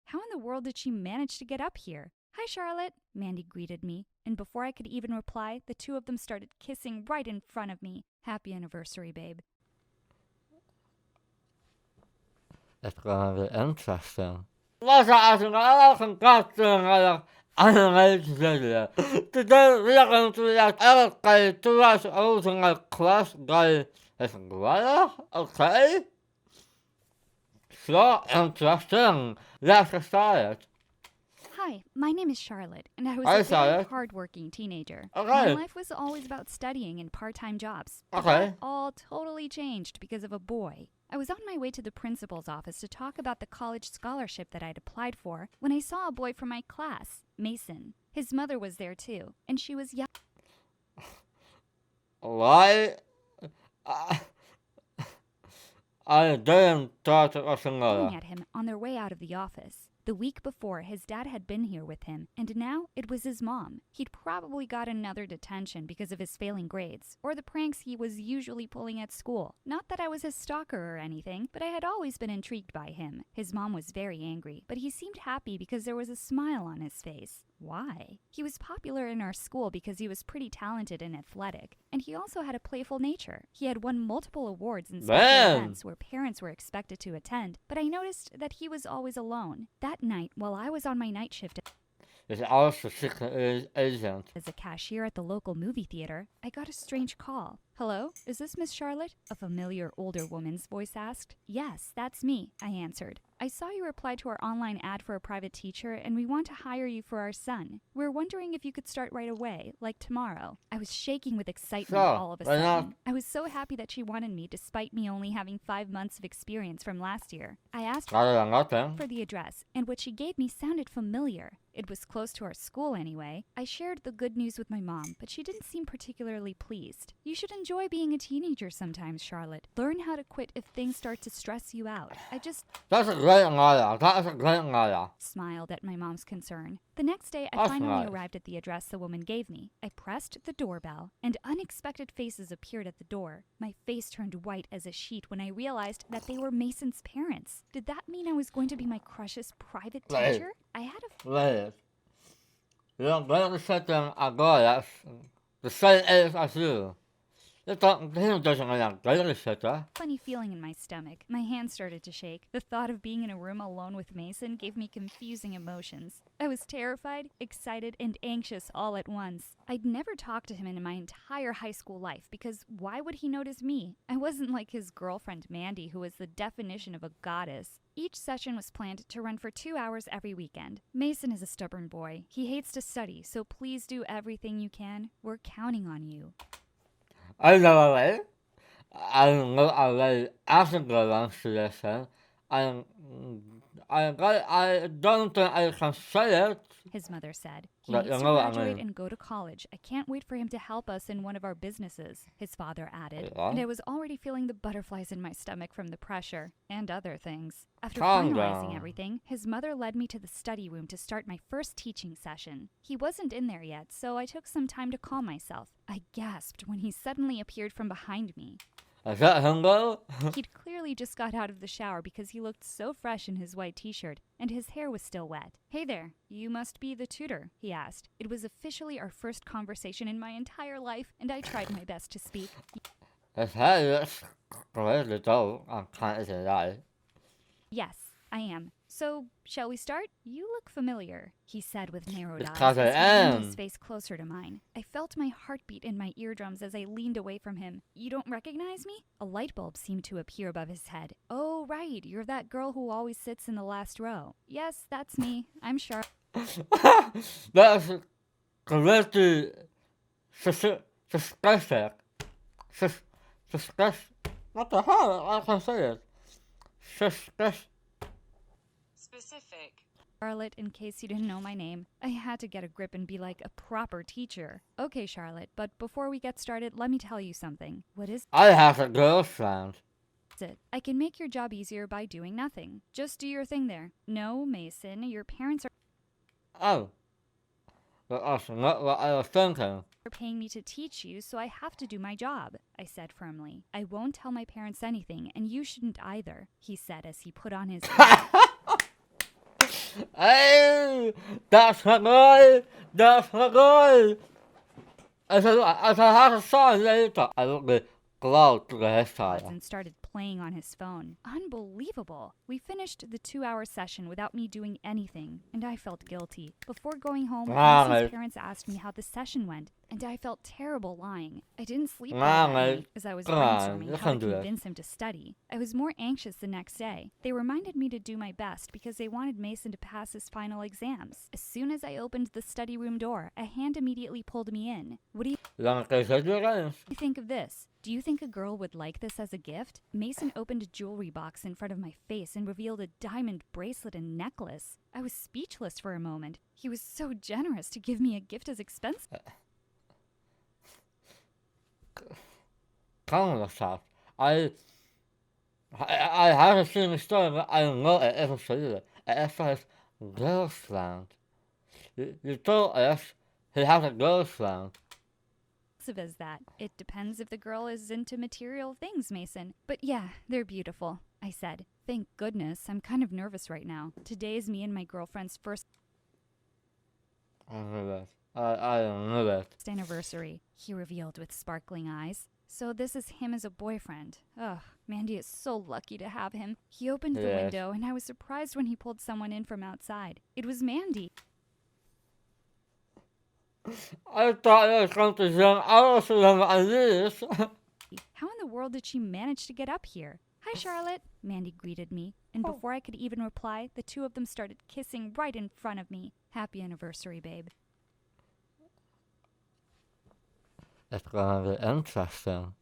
How in the world did she manage to get up here? Hi, Charlotte, Mandy greeted me, and before I could even reply, the two of them started kissing right in front of me. Happy anniversary, babe. It's gonna be interesting. What's asking a question animated. Today we are going to react to us original class guy is Greta, okay? So interesting. Let's get started. Hi, my name is Charlotte, and I was Hi, a very Charlotte. hardworking teenager. Okay. My life was always about studying and part-time jobs. But Okay. that all totally changed because of a boy. I was on my way to the principal's office to talk about the college scholarship that I'd applied for when I saw a boy from my class, Mason. His mother was there too, and she was Why? I didn't thought it was yelling another. at him on their way out of the office. The week before, his dad had been here with him, and now it was his mom. He'd probably got another detention because of his failing grades, or the pranks he was usually pulling at school. Not that I was his stalker or anything, but I had always been intrigued by him. His mom was very angry, but he seemed happy because there was a smile on his face. Why? He was popular in our school because he was pretty talented and athletic, and he also had a playful nature. He had won multiple awards in special Man. events where parents were expected to attend, but I noticed that he was always alone. That night, while I was on my night shift It's also secret agent. as a cashier at the local movie theater, I got a strange call. Hello? Is this Miss Charlotte? A familiar older woman's voice asked. Yes, that's me, I answered. I saw you reply to our online ad for a private teacher, and we want to hire you for our son. We're wondering if you could start right away, like tomorrow. I was shaking with excitement Sure, all of a why not? sudden. I was so happy that she wanted me despite me only having 5 months of experience from last year. I asked Rather than nothing. for the address, and what she gave me sounded familiar. It was close to our school anyway. I shared the good news with my mom, but she didn't seem particularly pleased. You should enjoy being a teenager sometimes, Charlotte. Learn how to quit if things start to stress you out. I just That's a great idea. That is a great idea. smiled at my mom's concern. The next day, I That's finally nice. arrived at the address the woman gave me. I pressed the doorbell, and unexpected faces appeared at the door. My face turned white as a sheet when I realized that they were Mason's parents. Did that mean I was going to be my crush's private Right. teacher? I had a Wait. You're going to set them a girl that's the same age as you. You don't think there's a babysitter. funny feeling in my stomach. My hands started to shake. The thought of being in a room alone with Mason gave me confusing emotions. I was terrified, excited, and anxious all at once. I'd never talked to him in my entire high school life because why would he notice me? I wasn't like his girlfriend Mandy, who was the definition of a goddess. Each session was planned to run for 2 hours every weekend. Mason is a stubborn boy. He hates to study, so please do everything you can. We're counting on you. I know a I'm not a very ethical one to listen. I don't think I can say it. His mother said. He But needs to you know what I graduate mean. and go to college. I can't wait for him to help us in one of our businesses, his father added. Yeah. And I was already feeling the butterflies in my stomach from the pressure and other things. After Calm finalizing down. everything, his mother led me to the study room to start my first teaching session. He wasn't in there yet, so I took some time to calm myself. I gasped when he suddenly appeared from behind me. Is that him though? He'd clearly just got out of the shower because he looked so fresh in his white t-shirt, and his hair was still wet. Hey there, you must be the tutor, he asked. It was officially our first conversation in my entire life, and I tried my best to speak. His hair is crazy though. I can't say that. Yes, I am. So, shall we start? You look familiar, he said with narrowed eyes Because I as he leaned am. his face closer to mine. I felt my heartbeat in my eardrums as I leaned away from him. You don't recognize me? A light bulb seemed to appear above his head. Oh, right, you're that girl who always sits in the last row. Yes, that's me. I'm Charlotte. That's crazy suspicious. Suspicious. What the hell? I can say it. Suspicious. Specific. Charlotte, in case you didn't know my name. I had to get a grip and be like a proper teacher. Okay, Charlotte, but before we get started, let me tell you something. What is I have a girlfriend. it? I can make your job easier by doing nothing. Just do your thing there. No, Mason, your parents Oh. That's not what I was thinking. are paying me to teach you, so I have to do my job, I said firmly. I won't tell my parents anything, and you shouldn't either, he said as he put on his Hey, that's not good. That's not good. As I had a sign later, I looked close to the hairstyle. And started playing on his phone. Unbelievable. We finished the 2-hour session without me doing anything, and I felt guilty. Before going home, Mason's parents asked me how the session went, and I felt terrible lying. I didn't sleep well that night as I was brainstorming how to convince him to study. I was more anxious the next day. They reminded me to do my best because they wanted Mason to pass his final exams. As soon as I opened the study room door, a hand immediately pulled me in. What do you think of this? Do you think a girl would like this as a gift? Mason opened a jewelry box in front of my face and revealed a diamond bracelet and necklace. I was speechless for a moment. He was so generous to give me a gift as expensive. Calm yourself. I haven't seen the story, but I don't know it ever said it. It says girlfriend. You told us he has a girlfriend. As that. It depends if the girl is into material things, Mason. But yeah, they're beautiful, I said. Thank goodness. I'm kind of nervous right now. Today is me and my girlfriend's first I know that. I don't know that. anniversary, he revealed with sparkling eyes. So this is him as a boyfriend. Ugh, Mandy is so lucky to have him. He opened the window, and I was surprised when he pulled someone in from outside. It was Mandy. I thought it was going to young. I was young as this. How in the world did she manage to get up here? Hi, Charlotte, Mandy greeted me, and before I could even reply, the two of them started kissing right in front of me. Happy anniversary, babe. It's gonna be interesting.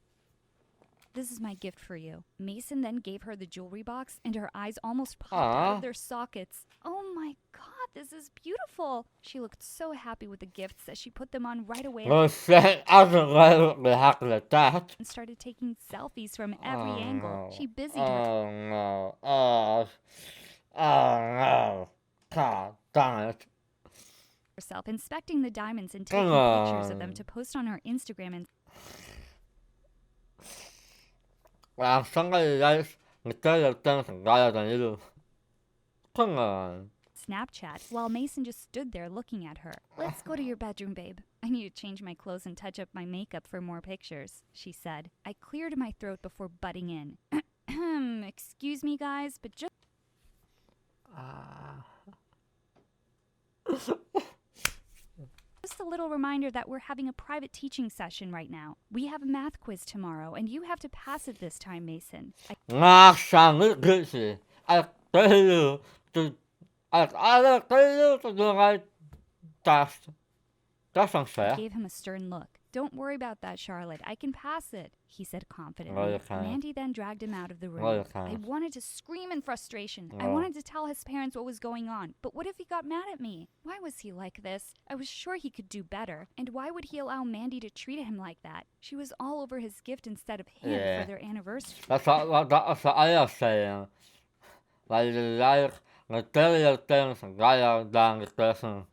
This is my gift for you. Mason then gave her the jewelry box, and her eyes almost popped out of their sockets. Oh my God, this is beautiful. She looked so happy with the gifts that she put them on right away. No shit, I don't know what happened at that. And started taking selfies from every angle. No. She busied no. Oh no. God damn it. herself, inspecting the diamonds and taking pictures of them to post on her Instagram and Well, somebody likes material things rather than you. Come on. Snapchat, while Mason just stood there looking at her. Let's go to your bedroom, babe. I need to change my clothes and touch up my makeup for more pictures, she said. I cleared my throat before butting in. Excuse me, guys, but just a little reminder that we're having a private teaching session right now. We have a math quiz tomorrow, and you have to pass it this time, Mason. I tell you to do my test. That's unfair. I gave him a stern look. Don't worry about that, Charlotte. I can pass it, he said confidently. No, you can't. Mandy then dragged him out of the room. No, you can't. I wanted to scream in frustration. I No. wanted to tell his parents what was going on. But what if he got mad at me? Why was he like this? I was sure he could do better. And why would he allow Mandy to treat him like that? She was all over his gift instead of him for their anniversary. That's what I was saying. Like material things rather than the person.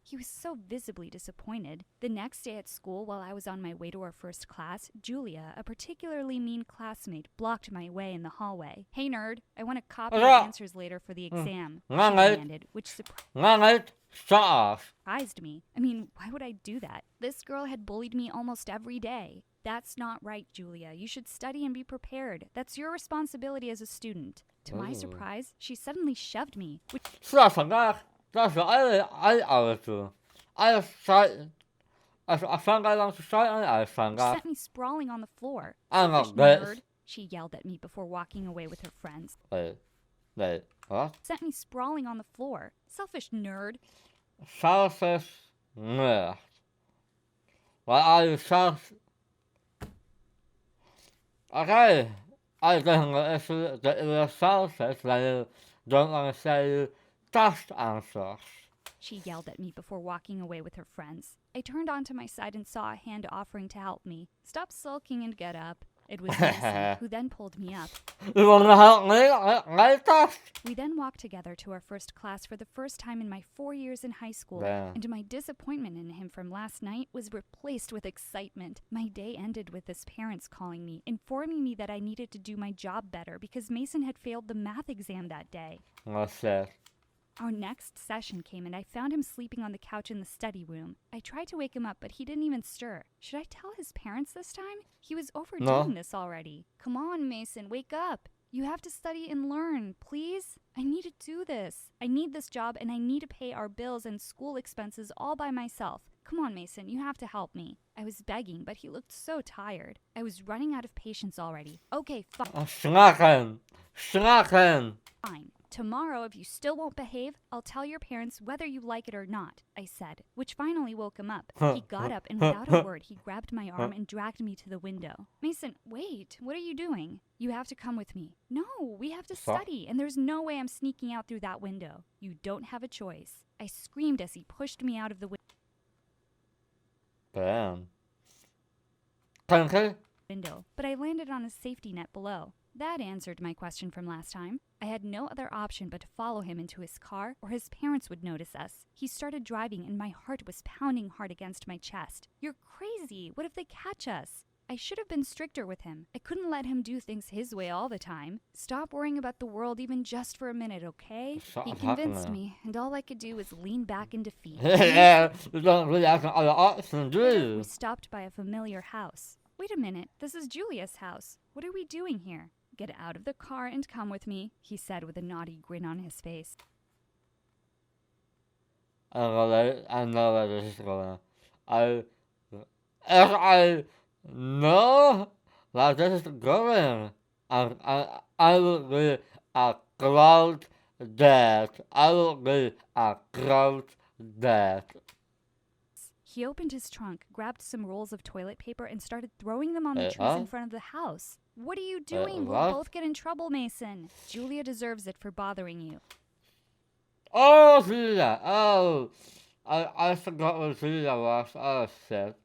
He was so visibly disappointed. The next day at school, while I was on my way to our first class, Julia, a particularly mean classmate, blocked my way in the hallway. Hey, nerd, I want to copy your answers later for the exam, she demanded, which surprised me. I mean, why would I do that? This girl had bullied me almost every day. That's not right, Julia. You should study and be prepared. That's your responsibility as a student. To my surprise, she suddenly shoved me, which That's what I always do. I found out on society and I found out. sent me sprawling on the floor. I'm Selfish a bitch. nerd, she yelled at me before walking away with her friends. Wait, what? Sent me sprawling on the floor. Selfish nerd. Selfish nerd. Why are you selfish? Okay, I think that you're selfish when you don't want to say just answers. She yelled at me before walking away with her friends. I turned onto my side and saw a hand offering to help me. Stop sulking and get up. It was Mason, who then pulled me up. You want to help me? Later? We then walked together to our first class for the first time in my 4 years in high school, Yeah. and my disappointment in him from last night was replaced with excitement. My day ended with his parents calling me, informing me that I needed to do my job better because Mason had failed the math exam that day. What's that? Our next session came and I found him sleeping on the couch in the study room. I tried to wake him up, but he didn't even stir. Should I tell his parents this time? He was overdoing this already. Come on, Mason, wake up. You have to study and learn, please? I need to do this. I need this job and I need to pay our bills and school expenses all by myself. Come on, Mason, you have to help me. I was begging, but he looked so tired. I was running out of patience already. Okay, Snakken. fine. Tomorrow, if you still won't behave, I'll tell your parents whether you like it or not, I said, which finally woke him up. He got up and without a word, he grabbed my arm and dragged me to the window. Mason, wait, what are you doing? You have to come with me. No, we have to study, and there's no way I'm sneaking out through that window. You don't have a choice. I screamed as he pushed me out of the Damn. window, but I landed on a safety net below. That answered my question from last time. I had no other option but to follow him into his car, or his parents would notice us. He started driving, and my heart was pounding hard against my chest. You're crazy. What if they catch us? I should have been stricter with him. I couldn't let him do things his way all the time. Stop worrying about the world even just for a minute, okay? He convinced me, and all I could do was lean back in defeat. We don't really have other options, do you? We stopped by a familiar house. Wait a minute, this is Julia's house. What are we doing here? Get out of the car and come with me, he said with a naughty grin on his face. I know where this is going. If I know where this is going, I will be a cloud dad. I will be a cloud dad. He opened his trunk, grabbed some rolls of toilet paper, and started throwing them on the trees in front of the house. What are you doing? We'll both get in trouble, Mason. Julia deserves it for bothering you. Oh, Julia! Oh, I forgot what Julia was. Oh, shit.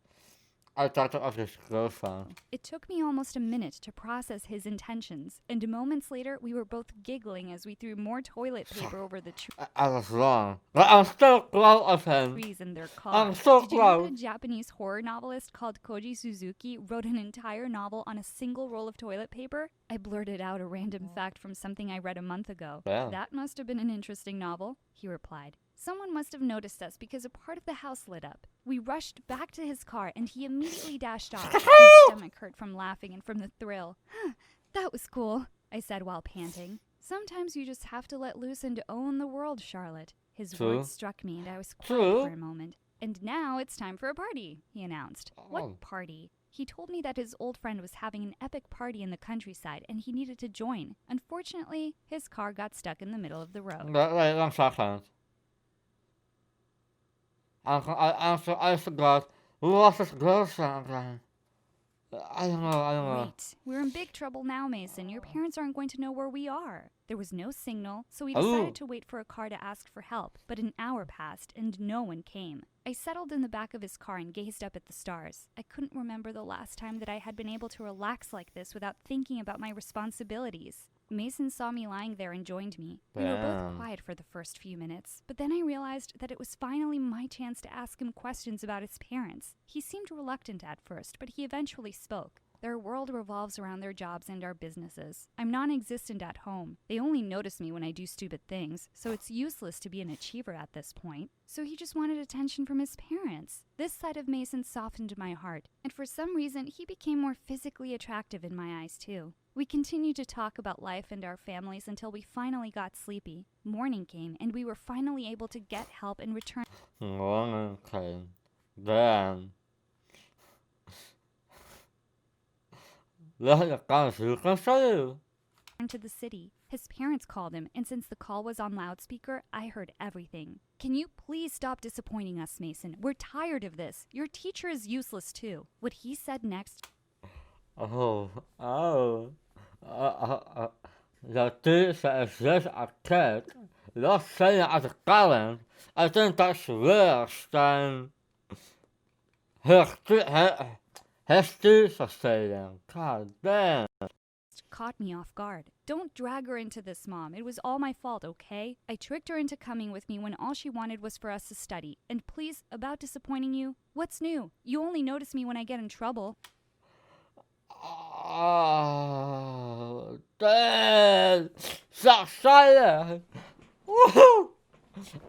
I thought it was his girlfriend. It took me almost a minute to process his intentions, and moments later, we were both giggling as we threw more toilet paper over the I was wrong. But I'm so proud of him. trees in their car. I'm so Did you know proud. that a Japanese horror novelist called Koji Suzuki wrote an entire novel on a single roll of toilet paper? I blurted out a random fact from something I read a month ago. Yeah. That must have been an interesting novel, he replied. Someone must have noticed us because a part of the house lit up. We rushed back to his car and he immediately dashed off. His stomach hurt from laughing and from the thrill. That was cool, I said while panting. Sometimes you just have to let loose and own the world, Charlotte. His words struck me and I was quiet for a moment. And now it's time for a party, he announced. What party? He told me that his old friend was having an epic party in the countryside and he needed to join. Unfortunately, his car got stuck in the middle of the road. Wait 1 second. I forgot. Who was his girlfriend again? I don't know. Wait, we're in big trouble now, Mason. Your parents aren't going to know where we are. There was no signal, so we decided to wait for a car to ask for help, but an hour passed and no one came. I settled in the back of his car and gazed up at the stars. I couldn't remember the last time that I had been able to relax like this without thinking about my responsibilities. Mason saw me lying there and joined me. We were both quiet for the first few minutes, but then I realized that it was finally my chance to ask him questions about his parents. He seemed reluctant at first, but he eventually spoke. Their world revolves around their jobs and our businesses. I'm non-existent at home. They only notice me when I do stupid things, so it's useless to be an achiever at this point. So he just wanted attention from his parents. This side of Mason softened my heart, and for some reason, he became more physically attractive in my eyes too. We continued to talk about life and our families until we finally got sleepy. Morning came, and we were finally able to get help and return. Morning came. Damn. You can show to the city. His parents called him, and since the call was on loudspeaker, I heard everything. Can you please stop disappointing us, Mason? We're tired of this. Your teacher is useless too. What he said next. The teacher is just a kid. Not saying as a parent. I think that's worse than his teacher saying. God damn. Caught me off guard. Don't drag her into this, Mom. It was all my fault, okay? I tricked her into coming with me when all she wanted was for us to study. And please, about disappointing you, what's new? You only notice me when I get in trouble. Oh, damn. Zo silent. Woohoo.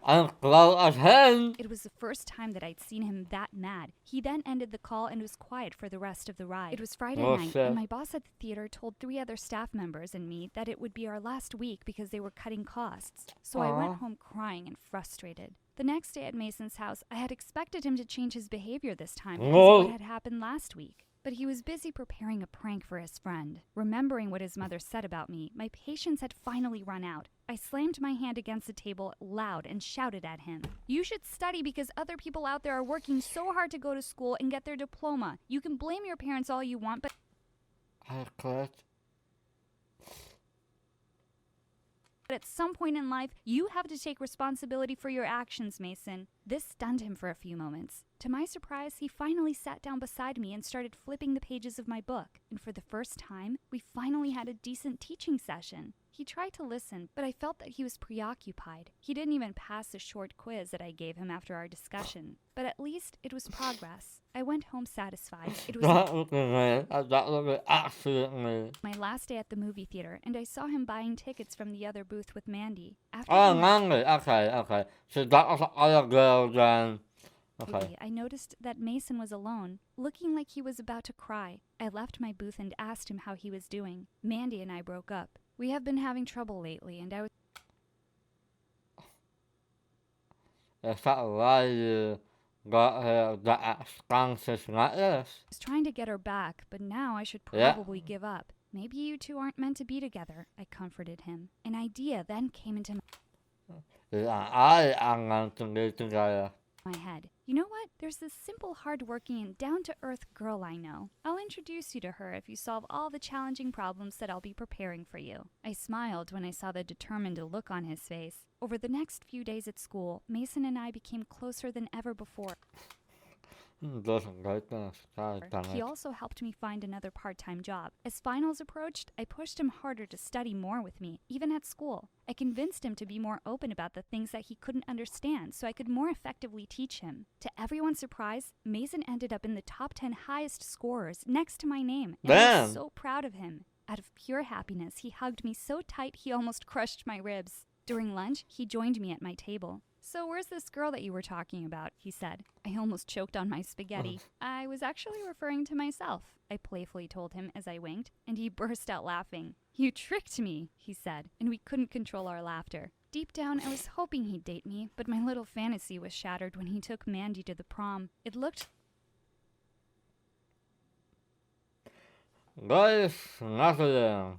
I'm close as him. It was the first time that I'd seen him that mad. He then ended the call and was quiet for the rest of the ride. It was Friday Oh, night, shit. and my boss at the theater told 3 other staff members and me that it would be our last week because they were cutting costs. So I went Aw. home crying and frustrated. The next day at Mason's house, I had expected him to change his behavior this time because of No. what had happened last week. But he was busy preparing a prank for his friend. Remembering what his mother said about me, my patience had finally run out. I slammed my hand against the table loud and shouted at him. You should study because other people out there are working so hard to go to school and get their diploma. You can blame your parents all you want, but I quit. at some point in life, you have to take responsibility for your actions, Mason. This stunned him for a few moments. To my surprise, he finally sat down beside me and started flipping the pages of my book. And for the first time, we finally had a decent teaching session. He tried to listen, but I felt that he was preoccupied. He didn't even pass the short quiz that I gave him after our discussion. But at least it was progress. I went home satisfied. It was That looked me. That looked absolutely. my last day at the movie theater, and I saw him buying tickets from the other booth with Mandy. After Oh, the Mandy. Okay. So that was the other girl then. Okay. movie, I noticed that Mason was alone, looking like he was about to cry. I left my booth and asked him how he was doing. Mandy and I broke up. We have been having trouble lately, and I was Is that why you got her that expensive necklace? trying to get her back, but now I should Yeah. probably give up. Maybe you two aren't meant to be together, I comforted him. An idea then came into Yeah, I am going to be together. my head. You know what? There's this simple, hardworking, and down-to-earth girl I know. I'll introduce you to her if you solve all the challenging problems that I'll be preparing for you. I smiled when I saw the determined look on his face. Over the next few days at school, Mason and I became closer than ever before. Doesn't like this. God damn He it. also helped me find another part-time job. As finals approached, I pushed him harder to study more with me, even at school. I convinced him to be more open about the things that he couldn't understand so I could more effectively teach him. To everyone's surprise, Mason ended up in the top 10 highest scorers next to my name, and I Damn. was so proud of him. Out of pure happiness, he hugged me so tight he almost crushed my ribs. During lunch, he joined me at my table. So where's this girl that you were talking about? He said. I almost choked on my spaghetti. I was actually referring to myself, I playfully told him as I winked, and he burst out laughing. You tricked me, he said, and we couldn't control our laughter. Deep down, I was hoping he'd date me, but my little fantasy was shattered when he took Mandy to the prom. It looked Guys, nothing.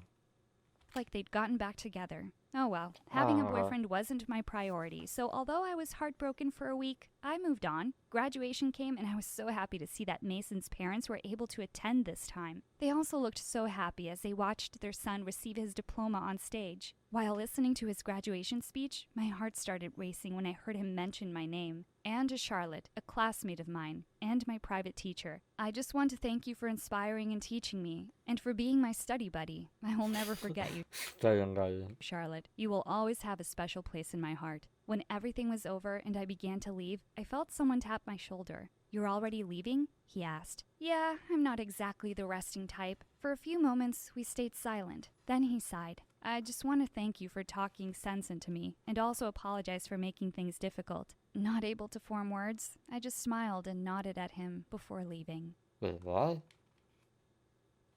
like they'd gotten back together. Oh well, having a Aw. boyfriend wasn't my priority, so although I was heartbroken for a week, I moved on. Graduation came, and I was so happy to see that Mason's parents were able to attend this time. They also looked so happy as they watched their son receive his diploma on stage. While listening to his graduation speech, my heart started racing when I heard him mention my name. And to Charlotte, a classmate of mine, and my private teacher. I just want to thank you for inspiring and teaching me, and for being my study buddy. I will never forget you, Staying guys. Charlotte. You will always have a special place in my heart. When everything was over and I began to leave, I felt someone tap my shoulder. You're already leaving? He asked. Yeah, I'm not exactly the resting type. For a few moments, we stayed silent. Then he sighed. I just want to thank you for talking sense into me, and also apologize for making things difficult. Not able to form words, I just smiled and nodded at him before leaving. Wait, what?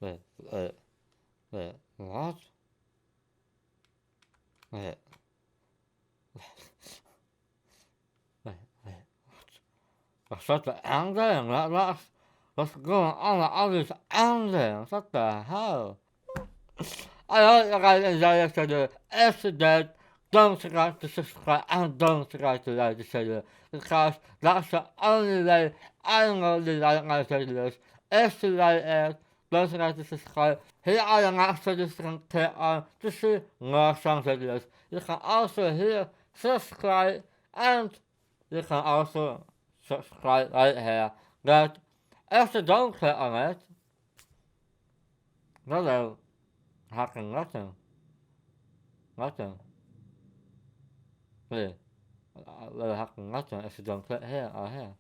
Wait, what? Wait. What? What's the ending? What's going on with all these endings? What the hell? I hope you guys enjoyed this video. If you did, don't forget to subscribe and don't forget to like this video, because that's the only way I'm going to like my videos. If you like it, don't forget to subscribe. Here are the next videos you can click on to see more some videos. You can also here subscribe, and you can also subscribe right here. But if you don't click on it, then they'll happen nothing. Nothing. Really. Will happen nothing if you don't click here or here.